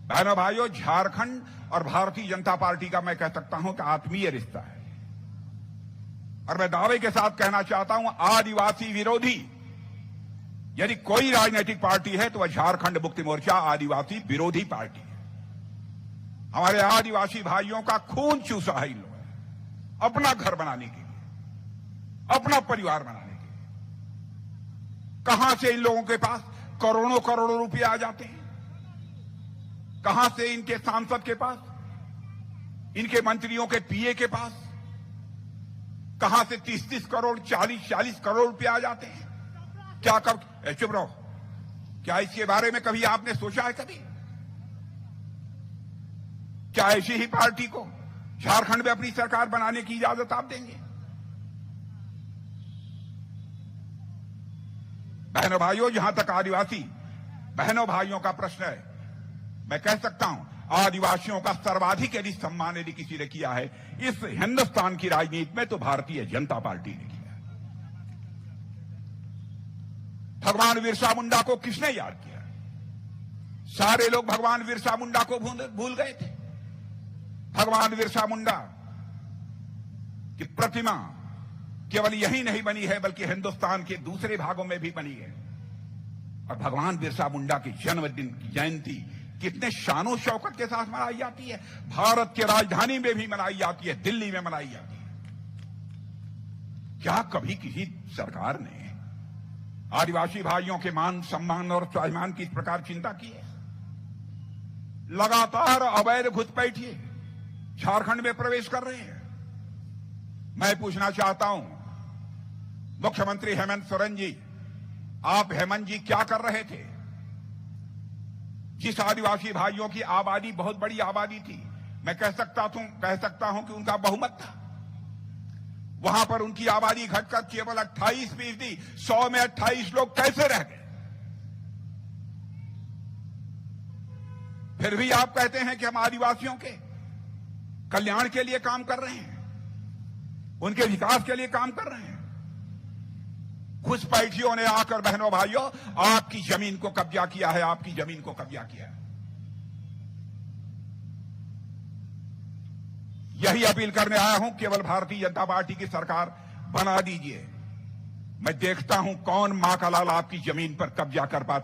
बहनों भाइयों, झारखंड और भारतीय जनता पार्टी का मैं कह सकता हूं कि आत्मीय रिश्ता है। और मैं दावे के साथ कहना चाहता हूं, आदिवासी विरोधी यदि कोई राजनीतिक पार्टी है तो वह झारखंड मुक्ति मोर्चा आदिवासी विरोधी पार्टी है। हमारे आदिवासी भाइयों का खून चूसा है इन लोगों ने अपना घर बनाने के लिए, अपना परिवार बनाने के लिए। कहां से इन लोगों के पास करोड़ों करोड़ों रुपए आ जाते हैं? कहां से इनके सांसद के पास, इनके मंत्रियों के पीए के पास कहां से 30-30 करोड़ 40-40 करोड़ रुपए आ जाते हैं? क्या कब चुप रहो, क्या इसके बारे में कभी आपने सोचा है? कभी क्या ऐसी ही पार्टी को झारखंड में अपनी सरकार बनाने की इजाजत आप देंगे? बहनों भाइयों, जहां तक आदिवासी बहनों भाइयों का प्रश्न है, मैं कह सकता हूं आदिवासियों का सर्वाधिक यदि सम्मान यदि किसी ने किया है इस हिंदुस्तान की राजनीति में तो भारतीय जनता पार्टी ने किया। भगवान बिरसा मुंडा को किसने याद किया? सारे लोग भगवान बिरसा मुंडा को भूल गए थे। भगवान बिरसा मुंडा की प्रतिमा केवल यही नहीं बनी है बल्कि हिंदुस्तान के दूसरे भागों में भी बनी है। और भगवान बिरसा मुंडा के जन्मदिन की जयंती कितने शानो शौकत के साथ मनाई जाती है। भारत की राजधानी में भी मनाई जाती है, दिल्ली में मनाई जाती है। क्या कभी किसी सरकार ने आदिवासी भाइयों के मान सम्मान और स्वाभिमान की इस प्रकार चिंता की है? लगातार अवैध घुसपैठिए झारखंड में प्रवेश कर रहे हैं। मैं पूछना चाहता हूं, मुख्यमंत्री हेमंत सोरेन जी, आप हेमंत जी क्या कर रहे थे? जिस आदिवासी भाइयों की आबादी बहुत बड़ी आबादी थी, मैं कह सकता हूं कि उनका बहुमत था, वहां पर उनकी आबादी घटकर केवल 28%, 100 में 28 लोग कैसे रह गए? फिर भी आप कहते हैं कि हम आदिवासियों के कल्याण के लिए काम कर रहे हैं, उनके विकास के लिए काम कर रहे हैं। घुसपैठियों ने आकर बहनों भाइयों आपकी जमीन को कब्जा किया है, आपकी जमीन को कब्जा किया है। यही अपील करने आया हूं, केवल भारतीय जनता पार्टी की सरकार बना दीजिए। मैं देखता हूं कौन मां का लाल आपकी जमीन पर कब्जा कर पाता है।